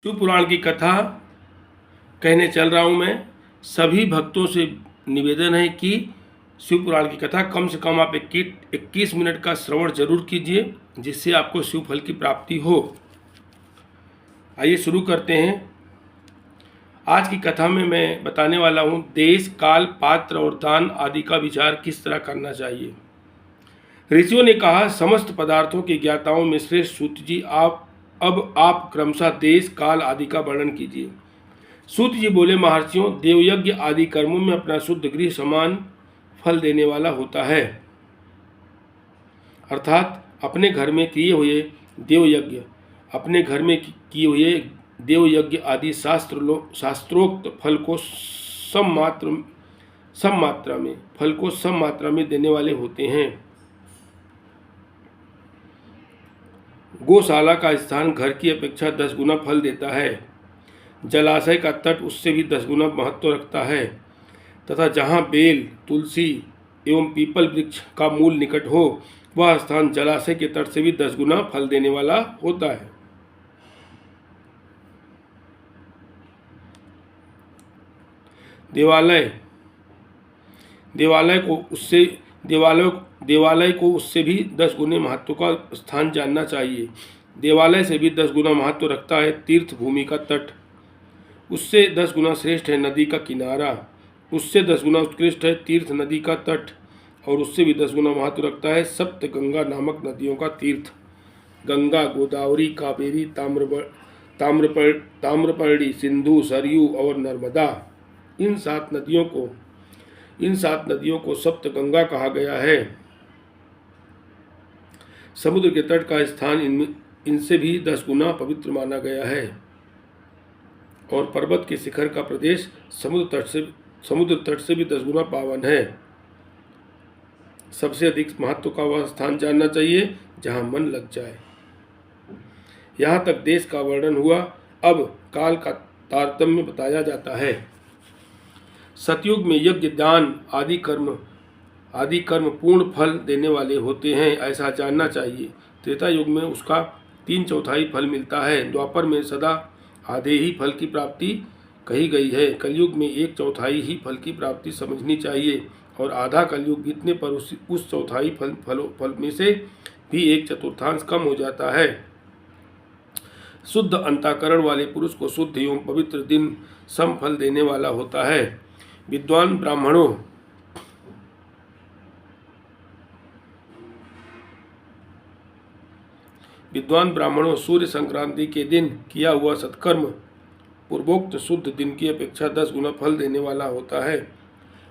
शिव पुराण की कथा कहने चल रहा हूँ मैं। सभी भक्तों से निवेदन है कि शिव पुराण की कथा कम से कम आप 21 मिनट का श्रवण जरूर कीजिए, जिससे आपको शिव फल की प्राप्ति हो। आइए शुरू करते हैं। आज की कथा में मैं बताने वाला हूँ देश, काल, पात्र और दान आदि का विचार किस तरह करना चाहिए। ऋषियों ने कहा, समस्त पदार्थों के ज्ञाताओं में श्रेष्ठ सूत जी, आप क्रमशः देश, काल आदि का वर्णन कीजिए। सूत जी बोले, महर्षियों, देवयज्ञ आदि कर्मों में अपना शुद्ध गृह समान फल देने वाला होता है। अर्थात अपने घर में किए हुए देवयज्ञ आदि शास्त्रोक्त फल को सम मात्रा में देने वाले होते हैं। गौशाला का स्थान घर की अपेक्षा 10 गुना फल देता है। जलाशय का तट उससे भी 10 गुना महत्व रखता है तथा जहाँ बेल, तुलसी एवं पीपल वृक्ष का मूल निकट हो, वह स्थान जलाशय के तट से भी 10 गुना फल देने वाला होता है। देवालय को उससे भी 10 गुने महत्व का स्थान जानना चाहिए। देवालय से भी 10 गुना महत्व रखता है तीर्थ भूमि का तट। उससे 10 गुना श्रेष्ठ है नदी का किनारा। उससे 10 गुना उत्कृष्ट है तीर्थ नदी का तट। और उससे भी 10 गुना महत्व रखता है सप्त गंगा नामक नदियों का तीर्थ। गंगा, गोदावरी, कावेरी, ताम्रपर्णी, सिंधु, सरयू और नर्मदा, इन सात नदियों को सप्त गंगा कहा गया है। समुद्र के तट का स्थान इनसे भी 10 गुना पवित्र माना गया है। और पर्वत के शिखर का प्रदेश समुद्र तट से भी 10 गुना पावन है। सबसे अधिक महत्व का वह स्थान जानना चाहिए जहाँ मन लग जाए। यहाँ तक देश का वर्णन हुआ। अब काल का तारतम्य बताया जाता है। सतयुग में यज्ञ, दान आदि कर्म पूर्ण फल देने वाले होते हैं, ऐसा जानना चाहिए। त्रेता युग में उसका 3/4 फल मिलता है। द्वापर में सदा आधे ही फल की प्राप्ति कही गई है। कलयुग में 1/4 ही फल की प्राप्ति समझनी चाहिए और आधा कलयुग बीतने पर उस चौथाई फल में से भी 1/4 कम हो जाता है। शुद्ध अंतःकरण वाले पुरुष को शुद्ध एवं पवित्र दिन सम फल देने वाला होता है। विद्वान ब्राह्मणों सूर्य संक्रांति के दिन किया हुआ सत्कर्म पूर्वोक्त शुद्ध दिन की अपेक्षा 10 गुना फल देने वाला होता है।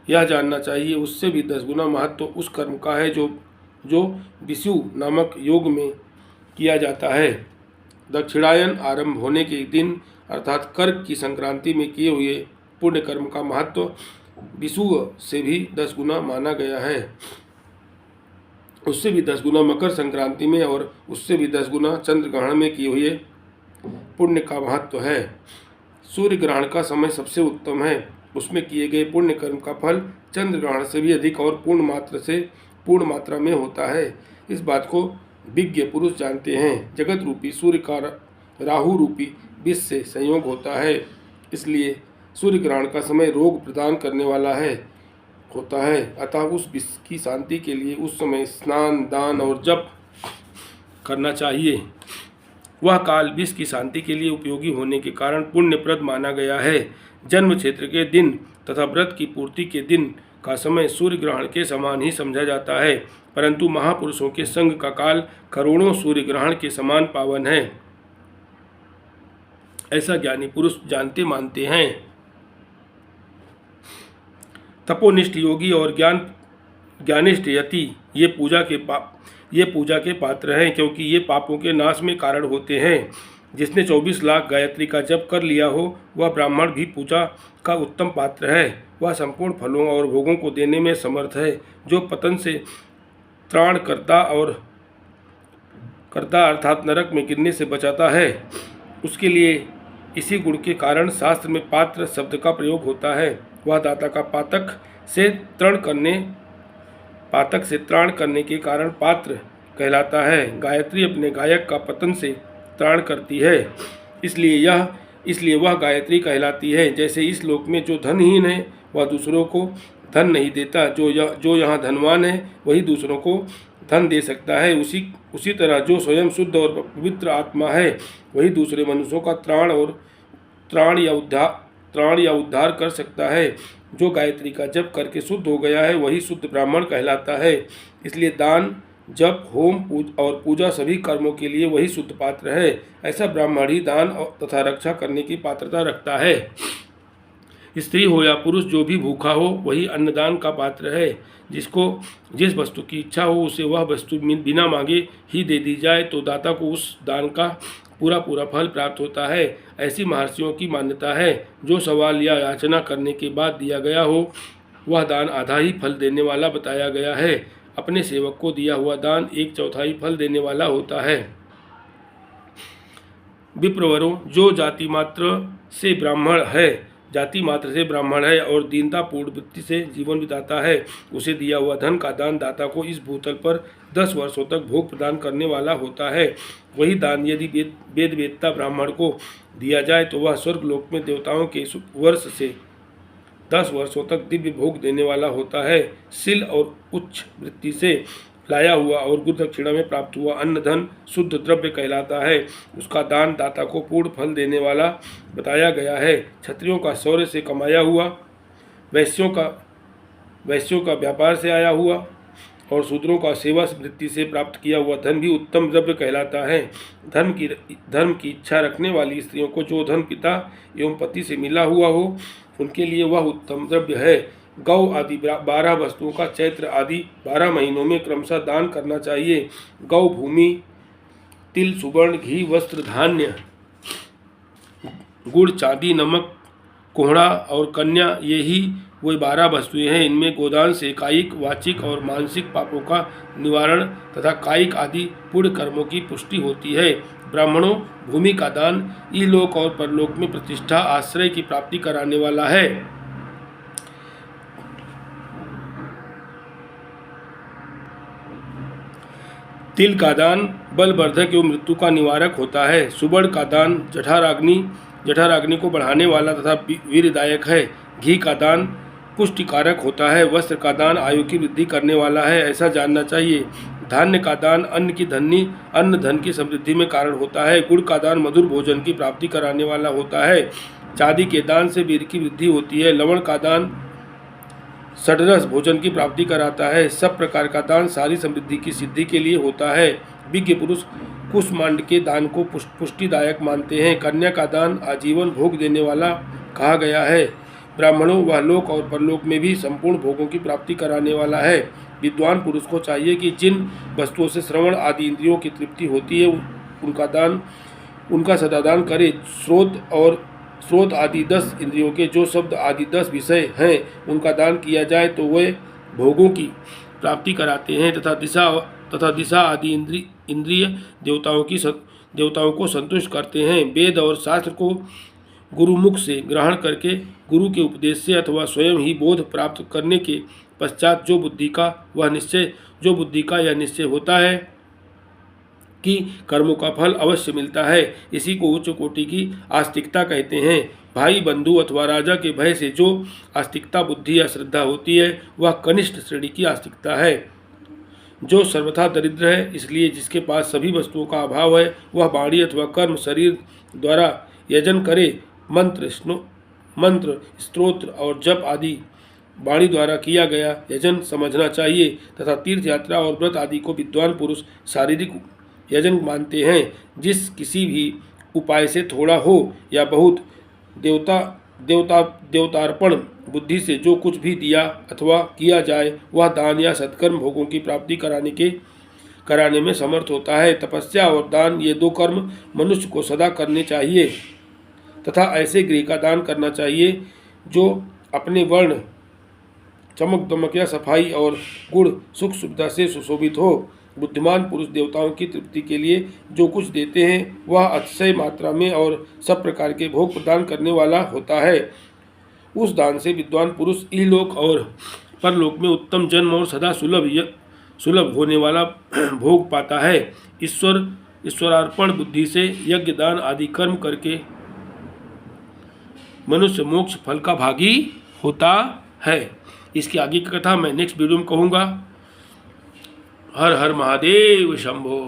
यह जानना चाहिए उससे भी 10 गुना महत्व उस कर्म का है जो विषु नामक योग में किया जाता है। दक्षिणायन आरंभ होने के दिन अर्थात कर्क की संक्रांति में किए हुए पुण्य कर्म का महत्व विषुव से भी 10 गुना माना गया है। उससे भी 10 गुना मकर संक्रांति में और उससे भी 10 गुना चंद्र ग्रहण में किए हुए पुण्य का महत्व है। सूर्य ग्रहण का समय सबसे उत्तम है। उसमें किए गए पुण्य कर्म का फल चंद्र ग्रहण से भी अधिक और पूर्ण मात्रा में होता है। इस बात को विज्ञ पुरुष जानते हैं। जगत रूपी सूर्य का राहु रूपी विष से संयोग होता है, इसलिए सूर्य ग्रहण का समय रोग प्रदान करने वाला होता है। अतः उस विष की शांति के लिए उस समय स्नान, दान और जप करना चाहिए। वह काल विष की शांति के लिए उपयोगी होने के कारण पुण्यप्रद माना गया है। जन्म क्षेत्र के दिन तथा व्रत की पूर्ति के दिन का समय सूर्य ग्रहण के समान ही समझा जाता है, परंतु महापुरुषों के संग का काल करोड़ों सूर्य ग्रहण के समान पावन है, ऐसा ज्ञानी पुरुष जानते मानते हैं। तपोनिष्ठ योगी और ज्ञानिष्ठ यति ये पूजा के पात्र हैं, क्योंकि ये पापों के नाश में कारण होते हैं। जिसने 24 लाख गायत्री का जप कर लिया हो, वह ब्राह्मण भी पूजा का उत्तम पात्र है। वह संपूर्ण फलों और भोगों को देने में समर्थ है। जो पतन से त्राण करता अर्थात नरक में गिरने से बचाता है, उसके लिए इसी गुण के कारण शास्त्र में पात्र शब्द का प्रयोग होता है। वह दाता का पातक से त्राण करने के कारण पात्र कहलाता है। गायत्री अपने गायक का पतन से त्राण करती है। इसलिए वह गायत्री कहलाती है। जैसे इस लोक में जो धनहीन है वह दूसरों को धन नहीं देता, जो यहाँ धनवान है वही दूसरों को धन दे सकता है। उसी तरह जो स्वयं शुद्ध और पवित्र आत्मा है वही दूसरे मनुष्यों का त्राण या उद्धार कर सकता है। जो गायत्री का जप करके शुद्ध हो गया है वही शुद्ध ब्राह्मण कहलाता है। इसलिए दान, जप, होम और पूजा सभी कर्मों के लिए वही शुद्ध पात्र है। ऐसा ब्राह्मण ही दान तथा रक्षा करने की पात्रता रखता है। स्त्री हो या पुरुष जो भी भूखा हो वही अन्नदान का पात्र है। जिसको जिस वस्तु की इच्छा हो उसे वह वस्तु बिना मांगे ही दे दी जाए तो दाता को उस दान का पूरा फल प्राप्त होता है। ऐसी महर्षियों की मान्यता है। जो सवाल या याचना करने के बाद दिया गया हो वह दान आधा ही फल देने वाला बताया गया है। अपने सेवक को दिया हुआ दान 1/4 फल देने वाला होता है। विप्रवरों, जो जाति मात्र से ब्राह्मण है और दीनतापूर्ण वृत्ति से जीवन बिताता है, उसे दिया हुआ धन का दान दाता को इस भूतल पर 10 वर्षों तक भोग प्रदान करने वाला होता है। वही दान यदि वेदवेत्ता ब्राह्मण को दिया जाए तो वह स्वर्गलोक में देवताओं के वर्ष से 10 वर्षों तक दिव्य भोग देने वाला होता है। शील और उच्च वृत्ति से लाया हुआ और गुरु दक्षिणा में प्राप्त हुआ अन्न धन शुद्ध द्रव्य कहलाता है। उसका दान दाता को पूर्ण फल देने वाला बताया गया है। क्षत्रियों का शौर्य से कमाया हुआ, वैश्यों का व्यापार से आया हुआ और शूद्रों का सेवा वृत्ति से प्राप्त किया हुआ धन भी उत्तम द्रव्य कहलाता है। धर्म की इच्छा रखने वाली स्त्रियों को जो धन पिता एवं पति से मिला हुआ हो उनके लिए वह उत्तम द्रव्य है। गौ आदि 12 वस्तुओं का चैत्र आदि 12 महीनों में क्रमशः दान करना चाहिए। गौ, भूमि, तिल, सुवर्ण, घी, वस्त्र, धान्य, गुड़, चांदी, नमक, कोहड़ा और कन्या, ये ही वही 12 वस्तुएं हैं। इनमें गोदान से कायिक, वाचिक और मानसिक पापों का निवारण तथा कायिक आदि पुण्य कर्मों की पुष्टि होती है। ब्राह्मणों, भूमि का दान इहलोक और परलोक में प्रतिष्ठा, आश्रय की प्राप्ति कराने वाला है। तिल का दान बलवर्धक एवं मृत्यु का निवारक होता है। सुवर्ण का दान जठराग्नि को बढ़ाने वाला तथा वीरदायक है। घी का दान पुष्टिकारक होता है। वस्त्र का दान आयु की वृद्धि करने वाला है, ऐसा जानना चाहिए। धान्य का दान अन्न धन की समृद्धि में कारण होता है। गुड़ का दान मधुर भोजन की प्राप्ति कराने वाला होता है। चांदी के दान से वीर की वृद्धि होती है। लवण का दान षड्रस भोजन की प्राप्ति कराता है। सब प्रकार का दान सारी समृद्धि की सिद्धि के लिए होता है। विज्ञ पुरुष कुष्मांड के दान को पुष्टिदायक मानते हैं। कन्या का दान आजीवन भोग देने वाला कहा गया है। ब्राह्मणों, वह लोक और परलोक में भी संपूर्ण भोगों की प्राप्ति कराने वाला है। विद्वान पुरुष को चाहिए कि जिन वस्तुओं से श्रवण आदि इंद्रियों की तृप्ति होती है उनका सदादान करे। स्रोत आदि 10 इंद्रियों के जो शब्द आदि 10 विषय हैं उनका दान किया जाए तो वे भोगों की प्राप्ति कराते हैं तथा दिशा आदि इंद्रिय देवताओं को संतुष्ट करते हैं। वेद और शास्त्र को गुरुमुख से ग्रहण करके गुरु के उपदेश से अथवा स्वयं ही बोध प्राप्त करने के पश्चात जो बुद्धि का यह निश्चय होता है कि कर्मों का फल अवश्य मिलता है, इसी को उच्च कोटि की आस्तिकता कहते हैं। भाई, बंधु अथवा राजा के भय से जो आस्तिकता बुद्धि या श्रद्धा होती है वह कनिष्ठ श्रेणी की आस्तिकता है। जो सर्वथा दरिद्र है, इसलिए जिसके पास सभी वस्तुओं का अभाव है, वह वाणी अथवा कर्म शरीर द्वारा यजन करे। मंत्र, स्तोत्र और जप आदि वाणी द्वारा किया गया यजन समझना चाहिए तथा तीर्थ यात्रा और व्रत आदि को विद्वान पुरुष शारीरिक यजन मानते हैं। जिस किसी भी उपाय से थोड़ा हो या बहुत देवतार्पण बुद्धि से जो कुछ भी दिया अथवा किया जाए वह दान या सत्कर्म भोगों की प्राप्ति कराने में समर्थ होता है। तपस्या और दान ये 2 कर्म मनुष्य को सदा करने चाहिए तथा ऐसे गृह का दान करना चाहिए जो अपने वर्ण, चमक दमक या सफाई और गुण सुख सुविधा से सुशोभित हो। बुद्धिमान पुरुष देवताओं की तृप्ति के लिए जो कुछ देते हैं वह अतिशय मात्रा में और सब प्रकार के भोग प्रदान करने वाला होता है। उस दान से विद्वान पुरुष इहलोक और परलोक में उत्तम जन्म और सदा सुलभ होने वाला भोग पाता है। ईश्वरार्पण बुद्धि से यज्ञ दान आदि कर्म करके मनुष्य मोक्ष फल का भागी होता है। इसकी आगे की कथा मैं नेक्स्ट वीडियो में कहूँगा। हर हर महादेव शंभो।